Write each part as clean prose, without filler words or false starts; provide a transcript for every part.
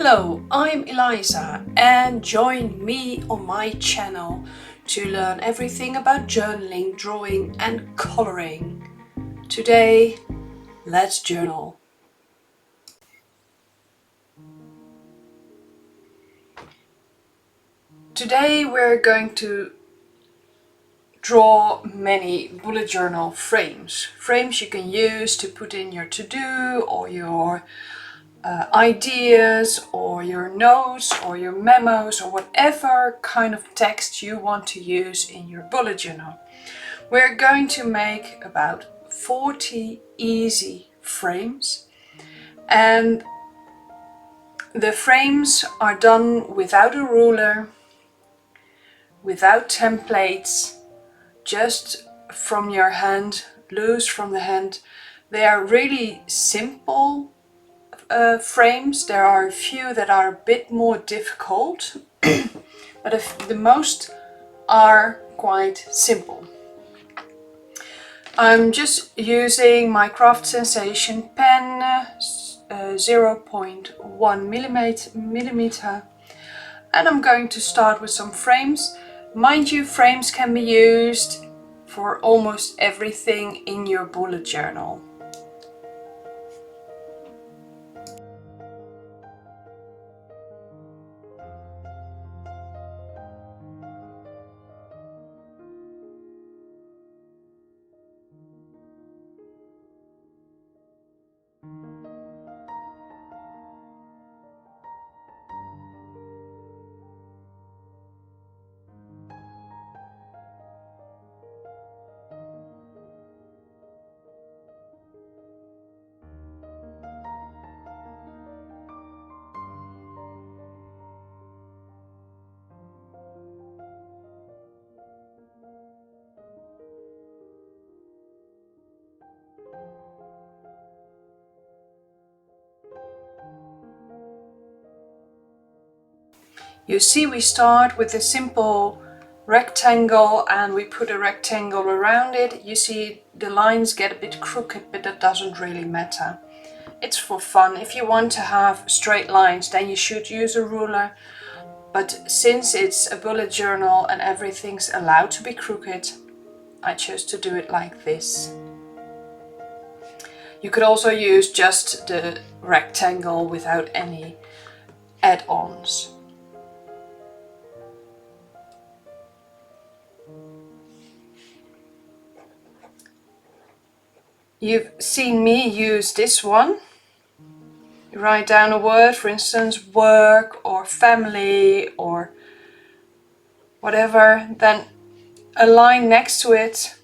Hello, I'm Eliza and join me on my channel to learn everything about journaling, drawing and coloring. Today, let's journal. Today we're going to draw many bullet journal frames. Frames you can use to put in your to-do or your ideas or your notes or your memos or whatever kind of text you want to use in your bullet journal. We're going to make about 40 easy frames, and the frames are done without a ruler, without templates, just from your hand, loose from the hand. They are really simple frames. There are a few that are a bit more difficult, but the most are quite simple. I'm just using my Craft Sensation pen, 0.1 millimeter, and I'm going to start with some frames. Mind you, frames can be used for almost everything in your bullet journal. You see, we start with a simple rectangle and we put a rectangle around it. You see the lines get a bit crooked, but that doesn't really matter. It's for fun. If you want to have straight lines, then you should use a ruler. But since it's a bullet journal and everything's allowed to be crooked, I chose to do it like this. You could also use just the rectangle without any add-ons. You've seen me use this one. You write down a word, for instance, work or family or whatever, then a line next to it.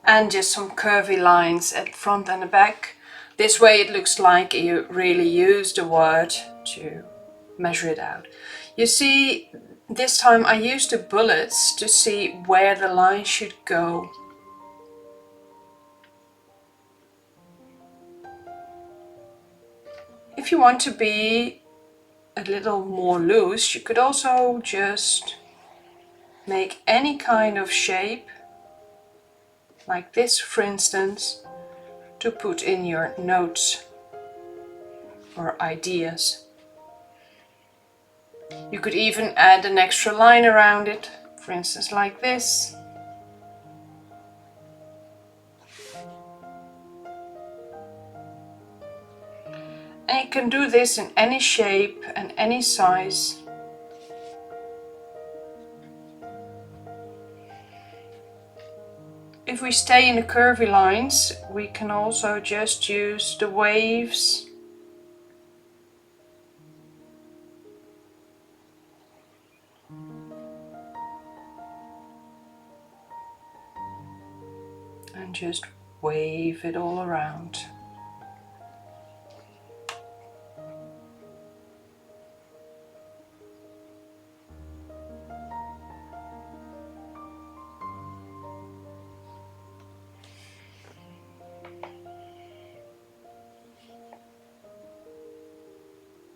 And just some curvy lines at front and the back. This way it looks like you really use the word to measure it out. You see, this time I used the bullets to see where the line should go. If you want to be a little more loose, you could also just make any kind of shape, like this for instance, to put in your notes or ideas. You could even add an extra line around it, for instance like this. And you can do this in any shape and any size. If we stay in the curvy lines, we can also just use the waves. And just wave it all around.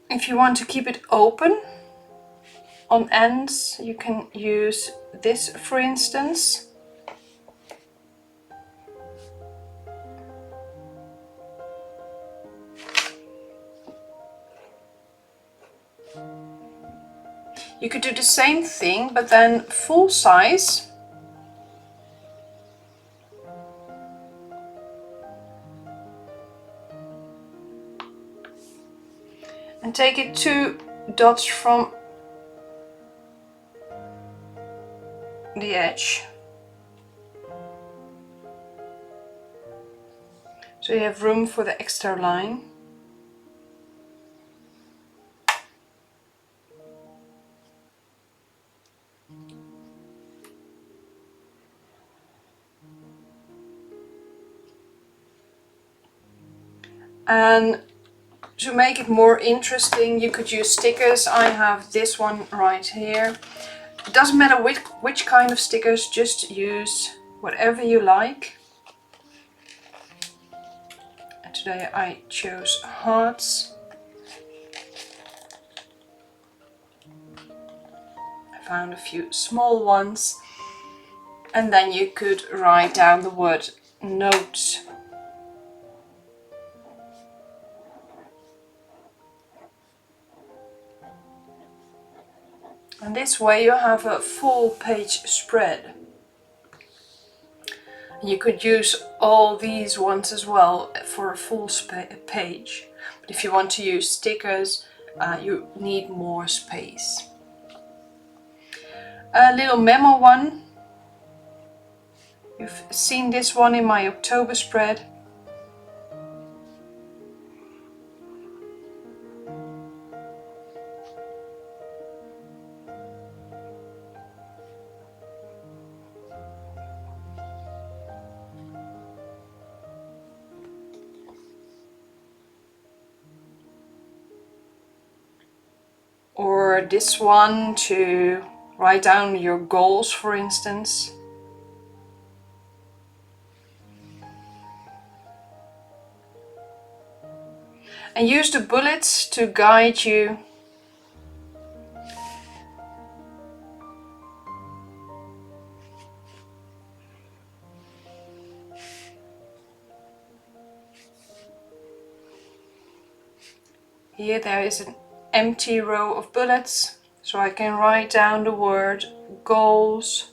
If you want to keep it open on ends, you can use this for instance. You could do the same thing, but then full size. And take it 2 dots from the edge. So you have room for the extra line. And to make it more interesting, you could use stickers. I have this one right here. It doesn't matter which kind of stickers, just use whatever you like. And today I chose hearts. I found a few small ones. And then you could write down the word notes. And this way you have a full page spread. You could use all these ones as well for a full page. But if you want to use stickers, you need more space. A little memo one. You've seen this one in my October spread. Or this one to write down your goals, for instance. And use the bullets to guide you. Here there is an empty row of bullets, so I can write down the word goals.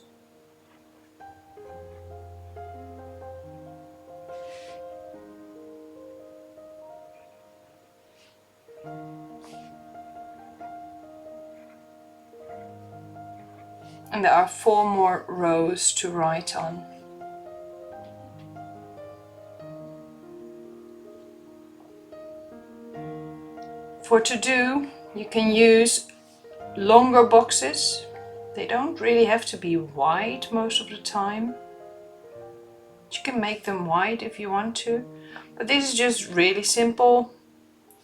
And there are 4 more rows to write on. For to do, you can use longer boxes. They don't really have to be wide most of the time. You can make them wide if you want to. But this is just really simple.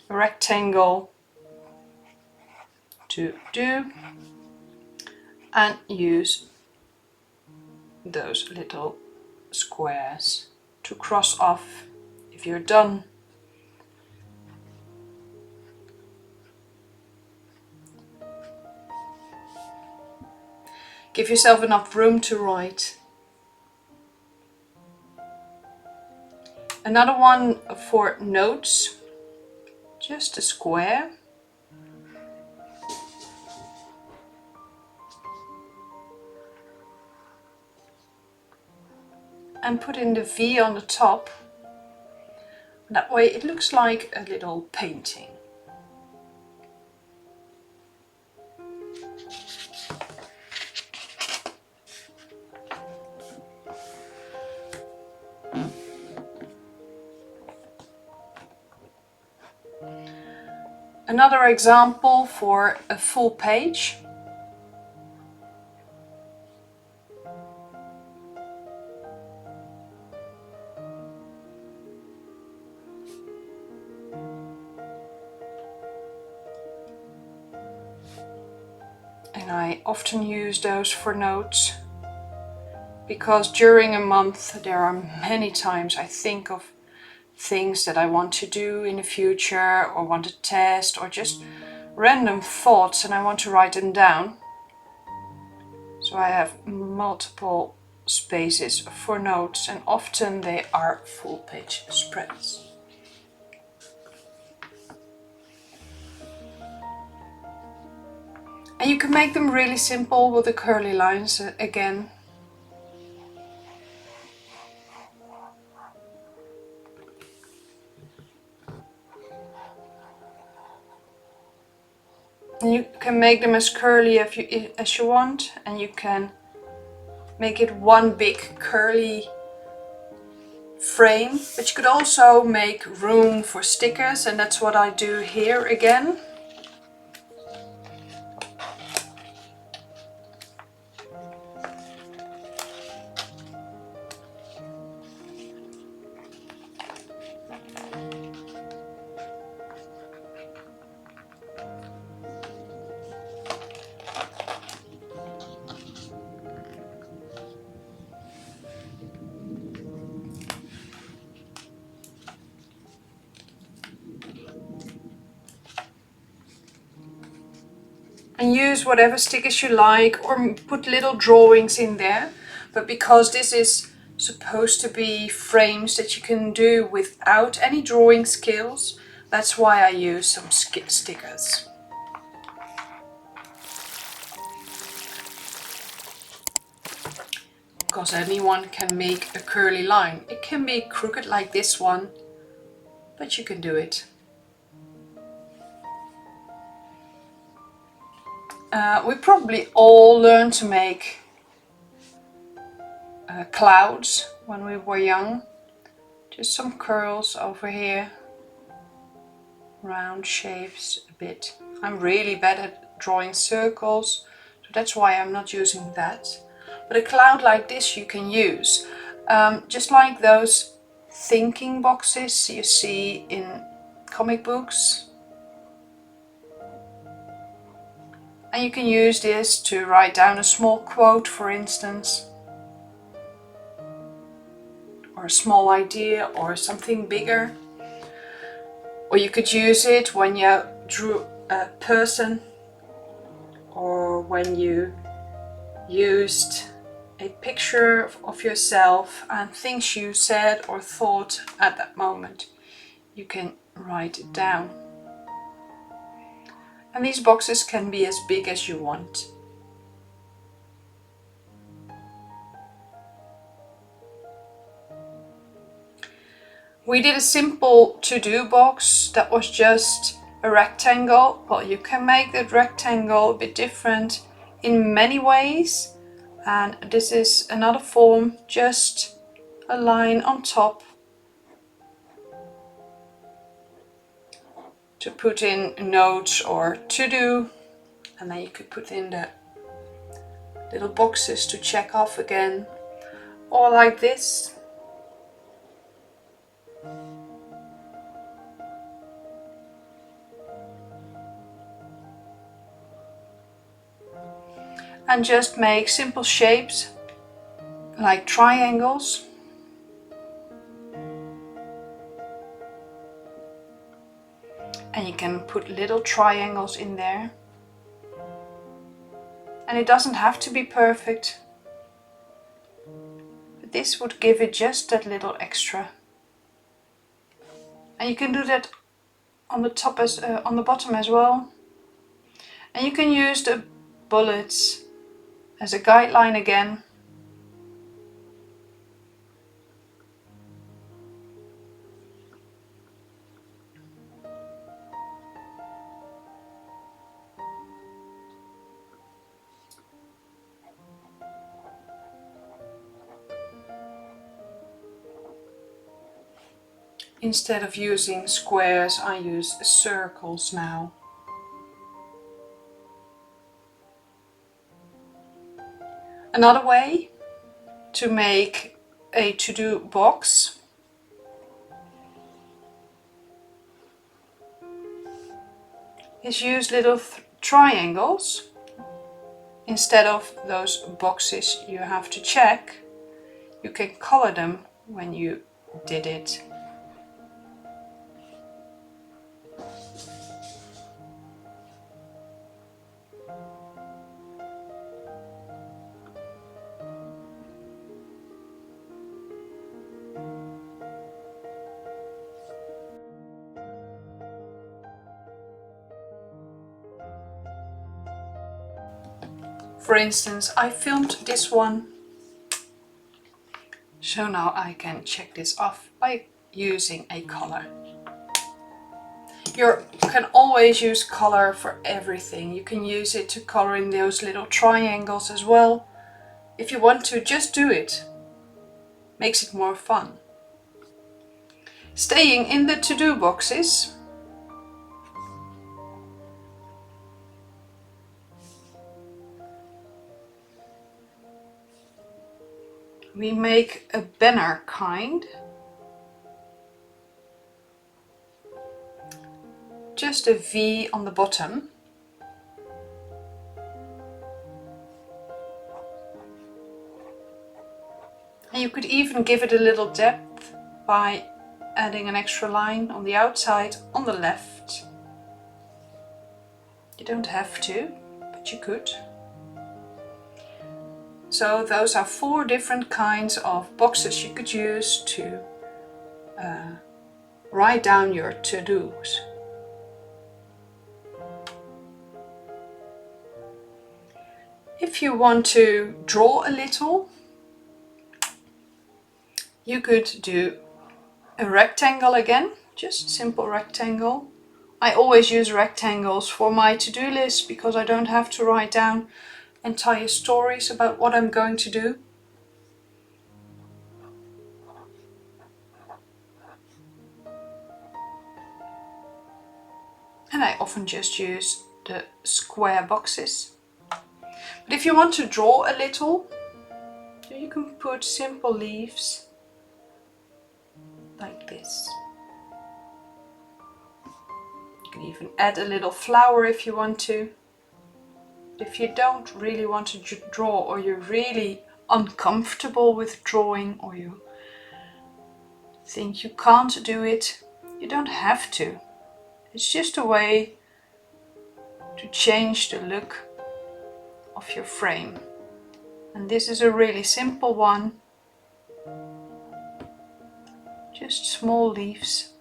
A rectangle to do. And use those little squares to cross off if you're done. Give yourself enough room to write. Another one for notes, just a square. And put in the V on the top. That way it looks like a little painting. Another example for a full page. And I often use those for notes because during a month there are many times I think of things that I want to do in the future or want to test or just random thoughts and I want to write them down. So I have multiple spaces for notes and often they are full page spreads. And you can make them really simple with the curly lines again. And you can make them as curly as you want, and you can make it one big curly frame, but you could also make room for stickers, and that's what I do here again. And use whatever stickers you like, or put little drawings in there. But because this is supposed to be frames that you can do without any drawing skills, that's why I use some stickers. Because anyone can make a curly line. It can be crooked like this one, but you can do it. We probably all learned to make clouds when we were young. Just some curls over here, round shapes a bit. I'm really bad at drawing circles, so that's why I'm not using that. But a cloud like this you can use, just like those thinking boxes you see in comic books. And you can use this to write down a small quote, for instance, or a small idea, or something bigger. Or you could use it when you drew a person, or when you used a picture of yourself and things you said or thought at that moment. You can write it down. And these boxes can be as big as you want. We did a simple to-do box that was just a rectangle. Well, you can make that rectangle a bit different in many ways. And this is another form, just a line on top to put in notes or to-do. And then you could put in the little boxes to check off again, or like this. And just make simple shapes like triangles. And you can put little triangles in there. And it doesn't have to be perfect, but this would give it just that little extra. And you can do that on the top as on the bottom as well. And you can use the bullets as a guideline again. Instead of using squares, I use circles now. Another way to make a to-do box is use little triangles. Instead of those boxes you have to check, you can color them when you did it. For instance, I filmed this one, so now I can check this off by using a color. You can always use color for everything. You can use it to color in those little triangles as well. If you want to, just do it. Makes it more fun. Staying in the to-do boxes, we make a banner kind. Just a V on the bottom. And you could even give it a little depth by adding an extra line on the outside on the left. You don't have to, but you could. So those are 4 different kinds of boxes you could use to write down your to-dos. If you want to draw a little, you could do a rectangle again, just simple rectangle. I always use rectangles for my to-do list because I don't have to write down entire stories about what I'm going to do. And I often just use the square boxes. But if you want to draw a little, you can put simple leaves like this. You can even add a little flower if you want to. If you don't really want to draw, or you're really uncomfortable with drawing, or you think you can't do it, you don't have to. It's just a way to change the look of your frame. And this is a really simple one. Just small leaves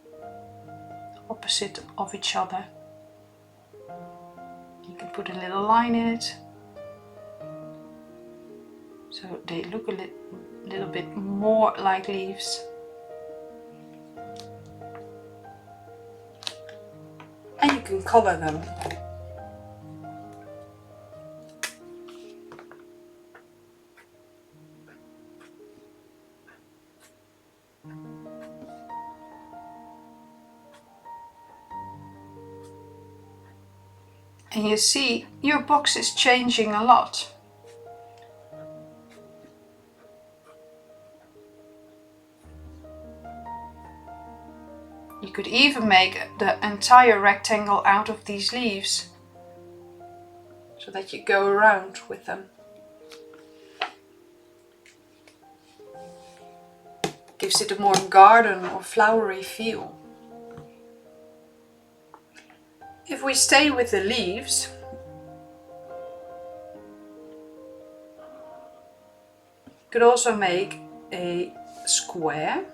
opposite of each other. You can put a little line in it, so they look a little bit more like leaves. And you can color them. And you see, your box is changing a lot. You could even make the entire rectangle out of these leaves, so that you go around with them. Gives it a more garden or flowery feel. If we stay with the leaves, you could also make a square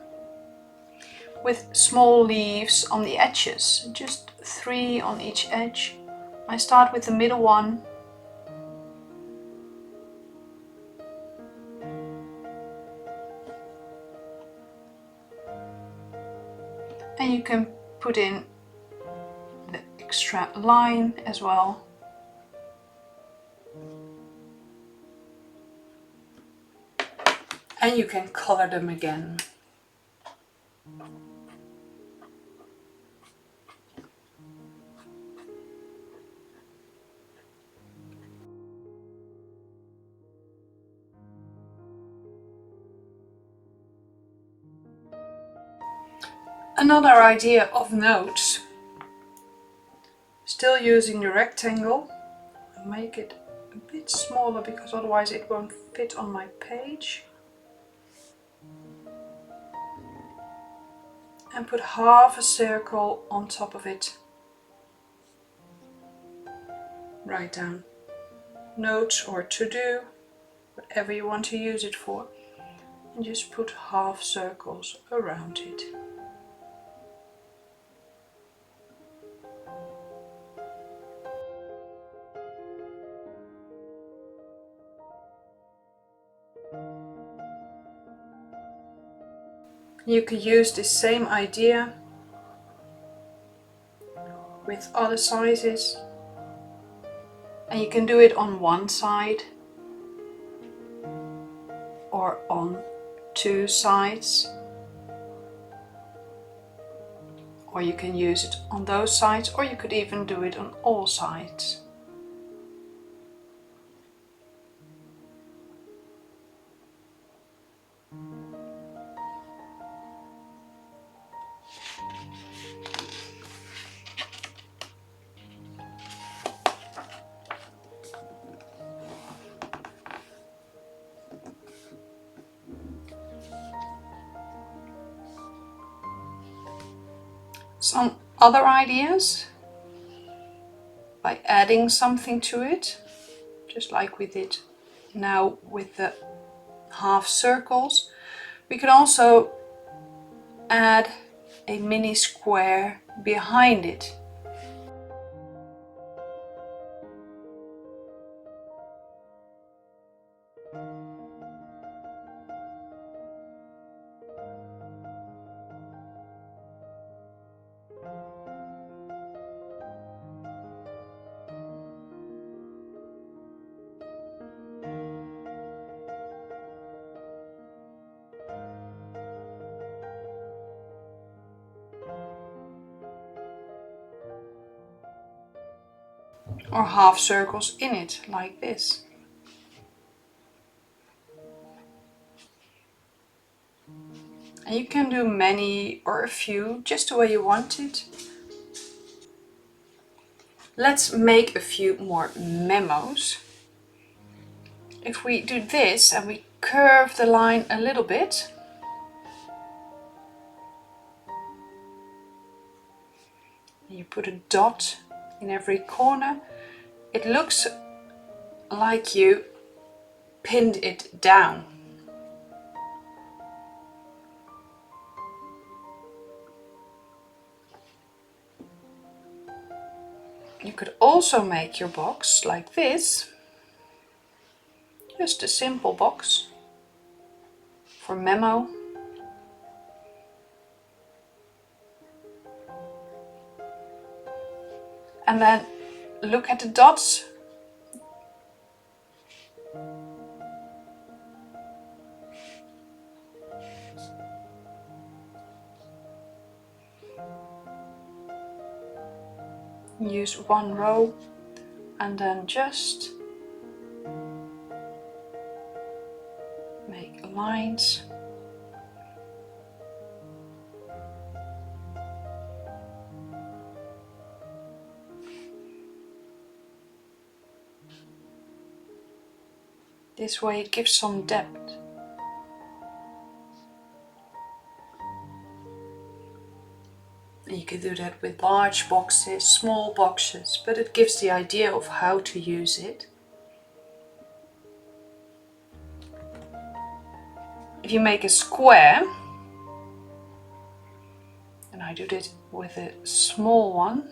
with small leaves on the edges, just 3 on each edge. I start with the middle one. And you can put in the extra line as well. And you can color them again. Another idea of notes, still using the rectangle, I'll make it a bit smaller because otherwise it won't fit on my page. And put half a circle on top of it. Write down notes or to do, whatever you want to use it for, and just put half circles around it. You could use the same idea with other sizes, and you can do it on one side or on two sides, or you can use it on those sides, or you could even do it on all sides. Some other ideas by adding something to it, just like we did now with the half circles. We can also add a mini square behind it. Or half circles in it, like this. And you can do many or a few, just the way you want it. Let's make a few more memos. If we do this and we curve the line a little bit, you put a dot in every corner, it looks like you pinned it down. You could also make your box like this, just a simple box for memo. And then look at the dots. Use one row and then just make lines. This way it gives some depth. You can do that with large boxes, small boxes, but it gives the idea of how to use it. If you make a square, and I do this with a small one,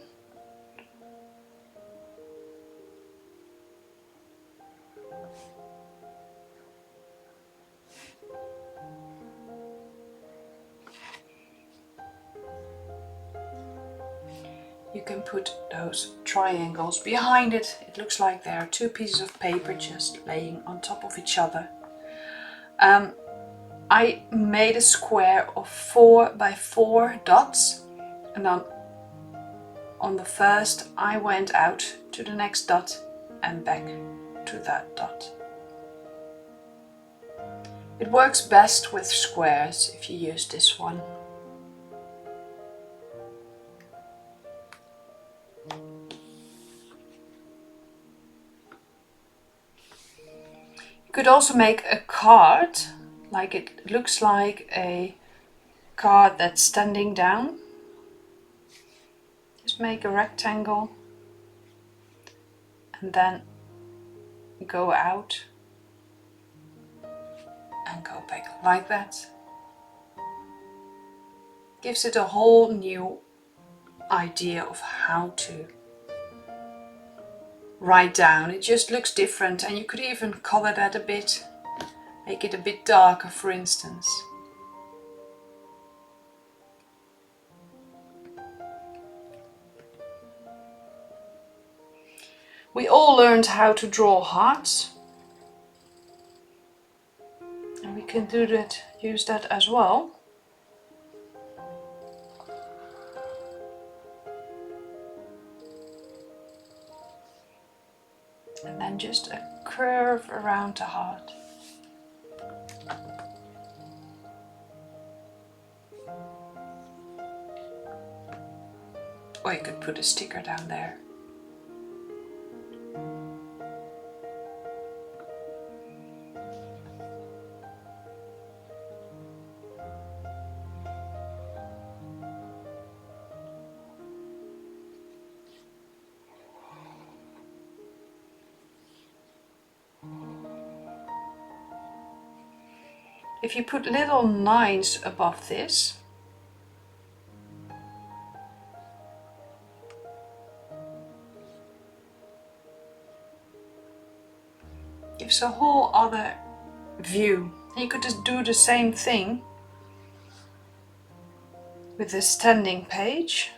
you can put those triangles behind it. It looks like there are two pieces of paper just laying on top of each other. I made a square of 4 by 4 dots, and then on the first I went out to the next dot and back to that dot. It works best with squares if you use this one. You could also make a card, like it looks like a card that's standing down. Just make a rectangle and then go out and go back like that. Gives it a whole new idea of how to write down. It just looks different, and you could even color that a bit, make it a bit darker, for instance. We all learned how to draw hearts. And we can do that, use that as well. And then just a curve around the heart. Or you could put a sticker down there. If you put little lines above this, gives a whole other view. You could just do the same thing with the standing page.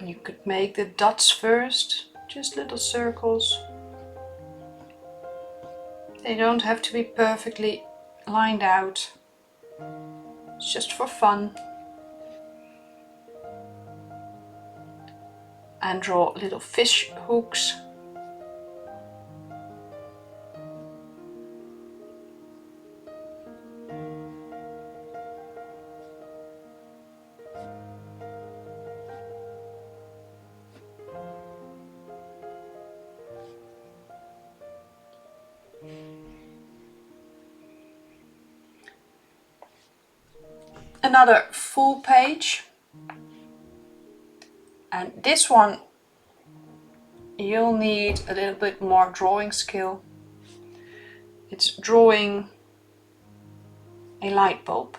You could make the dots first, just little circles. They don't have to be perfectly lined out. It's just for fun. And draw little fish hooks. Another full page, and this one you'll need a little bit more drawing skill. It's drawing a light bulb.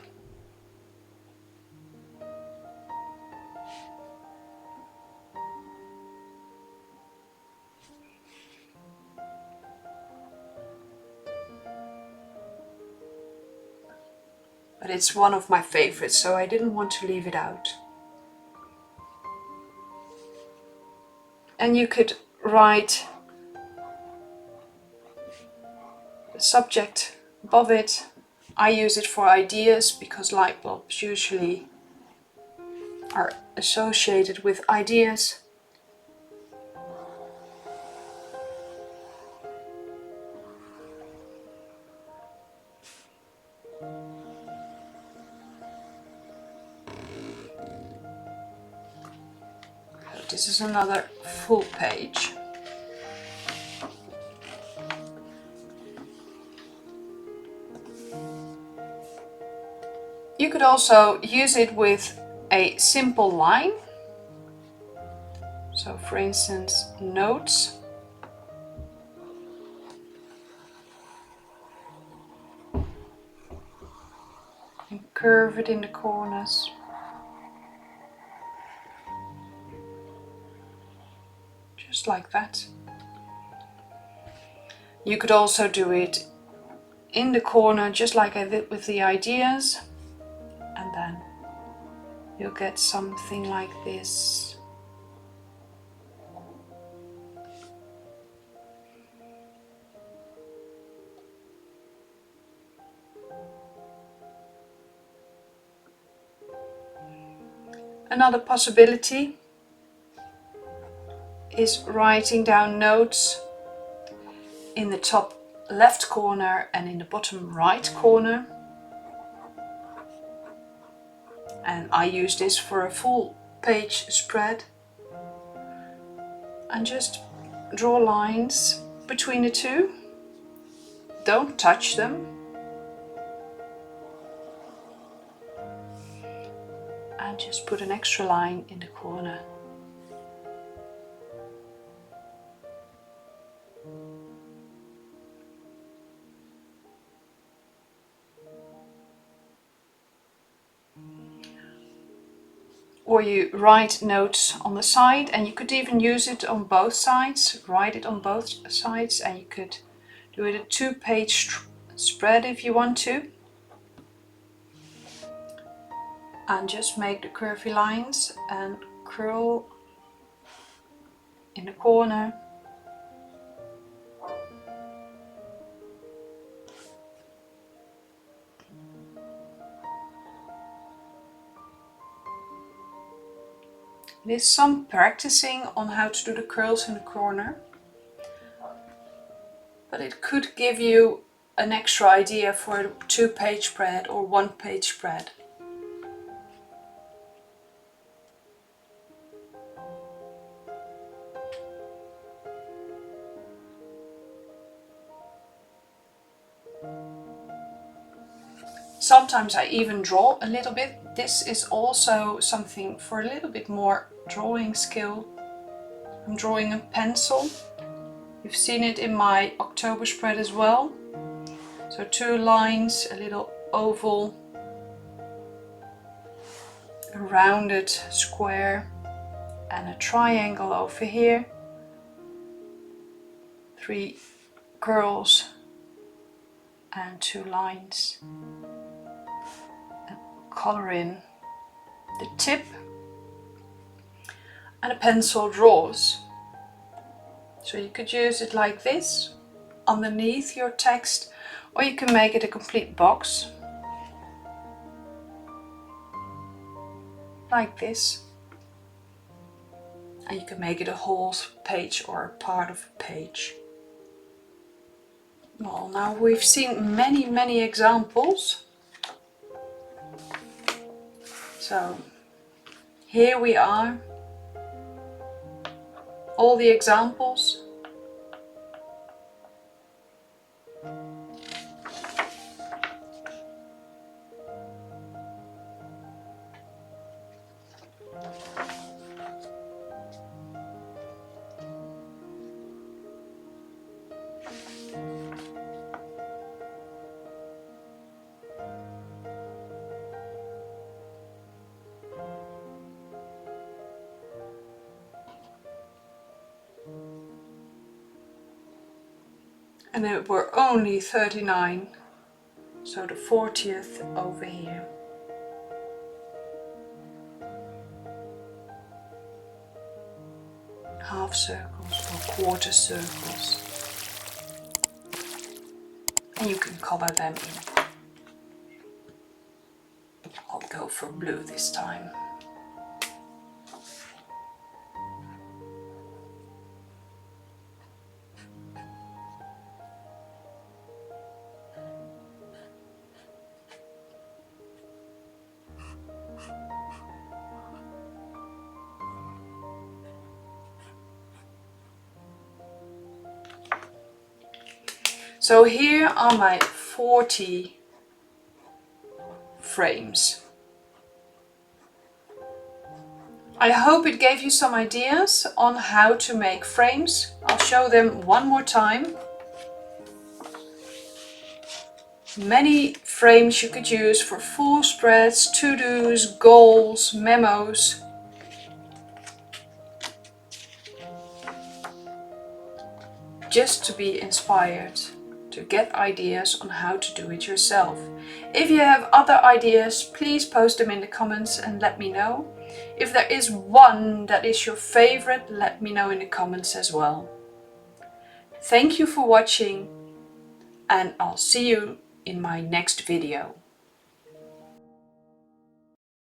But it's one of my favorites, so I didn't want to leave it out. And you could write the subject above it. I use it for ideas because light bulbs usually are associated with ideas. This is another full page. You could also use it with a simple line. So for instance, notes. And curve it in the corners. Just like that. You could also do it in the corner, just like I did with the ideas, and then you'll get something like this. Another possibility is writing down notes in the top left corner and in the bottom right corner. And I use this for a full page spread. And just draw lines between the two. Don't touch them. And just put an extra line in the corner. Or you write notes on the side, and you could even use it on both sides, write it on both sides, and you could do it a 2-page spread if you want to. and just make the curvy lines and curl in the corner. It is some practicing on how to do the curls in the corner, but it could give you an extra idea for a 2-page spread or 1-page spread. Sometimes I even draw a little bit. This is also something for a little bit more drawing skill. I'm drawing a pencil. You've seen it in my October spread as well. So 2 lines, a little oval, a rounded square and a triangle over here. 3 curls and 2 lines. And color in the tip. And a pencil draws. So you could use it like this underneath your text, or you can make it a complete box like this, and you can make it a whole page or a part of a page. Well, now we've seen many examples, so here we are, all the examples. And it were only 39, so the 40th over here. Half circles or quarter circles. And you can color them in. I'll go for blue this time. So here are my 40 frames. I hope it gave you some ideas on how to make frames. I'll show them one more time. Many frames you could use for full spreads, to-dos, goals, memos. Just to be inspired, to get ideas on how to do it yourself. If you have other ideas, please post them in the comments and let me know. If there is one that is your favorite, let me know in the comments as well. Thank you for watching, and I'll see you in my next video.